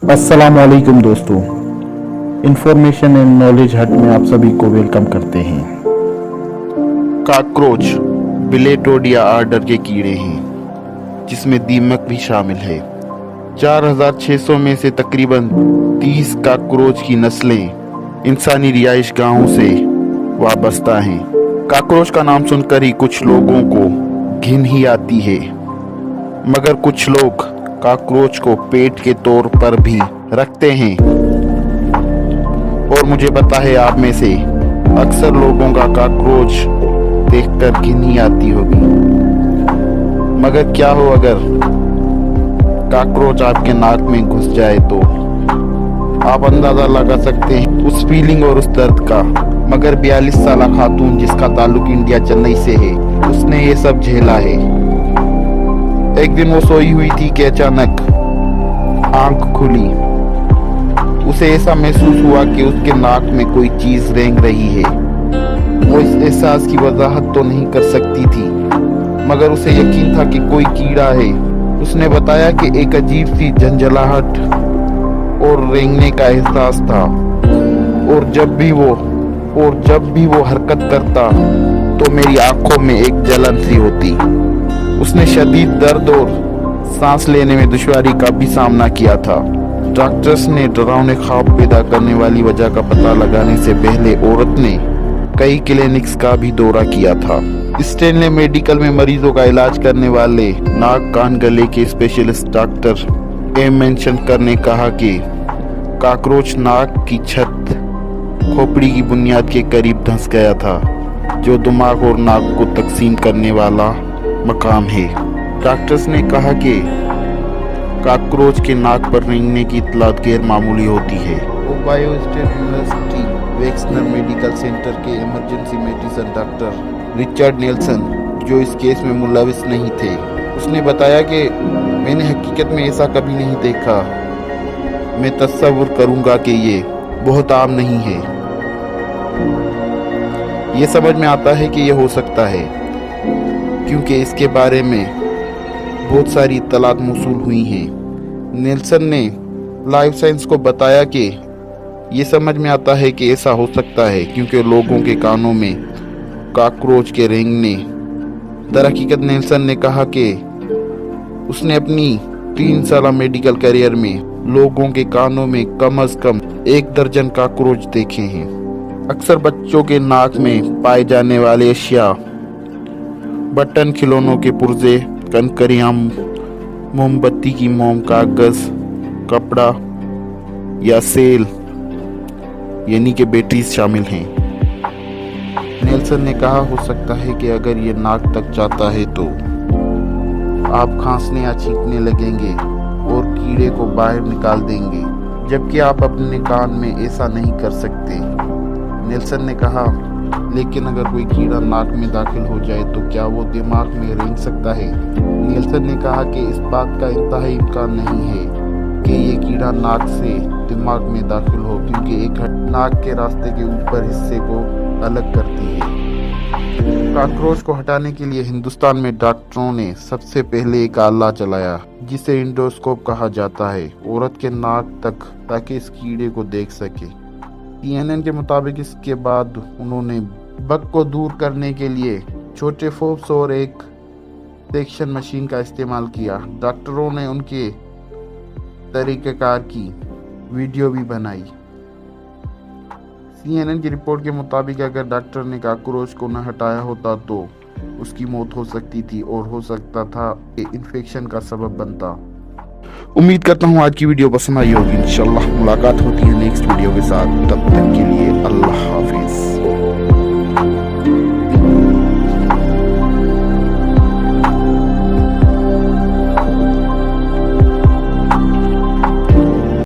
अस्सलामुअलैकुम दोस्तों, information and knowledge हट में आप सभी को वेलकम करते हैं। काकरोच बिलेटोडिया आर्डर के कीड़े हैं, जिसमें दीमक भी शामिल है। 4600 में से तकरीबन 30 काकरोच की नस्लें इंसानी रिहाइश गाहों से वाबस्ता हैं। काकरोच का नाम सुनकर ही कुछ लोगों को घिन ही आती है, मगर कुछ लोग काकरोच को पेट के तौर पर भी रखते हैं। और मुझे पता है आप में से अक्सर लोगों का काकरोच देखकर घिन ही आती होगी, मगर क्या हो अगर काकरोच आपके नाक में घुस जाए तो आप अंदाजा लगा सकते हैं उस फीलिंग और उस दर्द का। मगर 42 साल खातून जिसका ताल्लुक इंडिया चेन्नई से है, उसने ये सब झेला है। एक दिन वो सोई हुई थी कि अचानक आंख खुली। उसे ऐसा महसूस हुआ कि उसके नाक में कोई चीज रेंग रही है। वो इस एहसास की वजाहत तो नहीं कर सकती थी, मगर उसे यकीन था कि कोई कीड़ा है। उसने बताया कि एक अजीब सी झंझलाहट और रेंगने का एहसास था, और जब भी वो हरकत करता तो मेरी आंखों में एक जलन सी होती। उसने शदीद दर्द और सांस लेने में दुश्वारी का भी सामना किया था। डॉक्टर्स ने डरावने ख्वाब पैदा करने वाली वजह का पता लगाने से पहले औरत ने कई क्लिनिक्स का भी दौरा किया था। स्टेनले मेडिकल में मरीजों का इलाज करने वाले नाक कान गले के स्पेशलिस्ट डॉक्टर एम मेंशनकर ने कहा कि काकरोच नाक की छत खोपड़ी की बुनियाद के करीब धंस गया था, जो दिमाग और नाक को तकसीम करने वाला मकाम है। डॉक्टर्स ने कहा कि काकरोच के नाक पर रेंगने की इतलात गैर मामूली होती है। Ohio State University Wexner Medical Center के emergency medicine doctor Richard Nelson, जो इस केस में मुलविस नहीं थे, उसने बताया कि मैंने हकीकत में ऐसा कभी नहीं देखा। मैं तस्वुर करूंगा कि ये बहुत आम नहीं है। ये समझ में आता है कि यह हो सकता है क्योंकि इसके बारे में बहुत सारी इत्तलात मौसूल हुई हैं। नेल्सन ने लाइफ साइंस को बताया कि ये समझ में आता है कि ऐसा हो सकता है क्योंकि लोगों के कानों में काकरोच के रेंगने। दरहकीकत नेल्सन ने कहा कि उसने अपनी 3 साल मेडिकल करियर में लोगों के कानों में कम से कम 1 दर्जन काकरोच देखे हैं। अक्सर बच्चों के नाक में पाए जाने वाले अशिया बटन, खिलौनों के पुर्जे, कनकरियां, मोमबत्ती की मोम, कागज, कपड़ा या सेल यानी कि बैटरीज शामिल हैं। नेल्सन ने कहा हो सकता है कि अगर ये नाक तक जाता है तो आप खांसने या छींकने लगेंगे और कीड़े को बाहर निकाल देंगे, जबकि आप अपने कान में ऐसा नहीं कर सकते। नेल्सन ने कहा, लेकिन अगर कोई कीड़ा नाक में दाखिल हो जाए तो क्या वो दिमाग में रेंग सकता है? नेल्सन ने कहा कि इस बात का इंतहाई इम्कान नहीं है कि ये कीड़ा नाक से दिमाग में दाखिल हो, क्योंकि एक नाक के रास्ते के ऊपर हिस्से को अलग करती है। काकरोच को हटाने के लिए हिंदुस्तान में डॉक्टरों ने सबसे पहले एक आला चलाया जिसे इंडोस्कोप कहा जाता है, औरत के नाक तक, ताकि इस कीड़े को देख सके। CNN के मुताबिक इसके बाद उन्होंने बग को दूर करने के लिए छोटे फोर्स और एक सेक्शन मशीन का इस्तेमाल किया। डॉक्टरों ने उनके तरीक़ेकार की वीडियो भी बनाई। CNN की रिपोर्ट के मुताबिक अगर डॉक्टर ने काकरोच को न हटाया होता तो उसकी मौत हो सकती थी और हो सकता था कि इन्फेक्शन का सबब बनता। उम्मीद करता हूँ आज की वीडियो पसंद आई होगी। इंशाल्लाह मुलाकात होती है नेक्स्ट वीडियो के साथ। तब तक के लिए अल्लाह हाफ़िज़।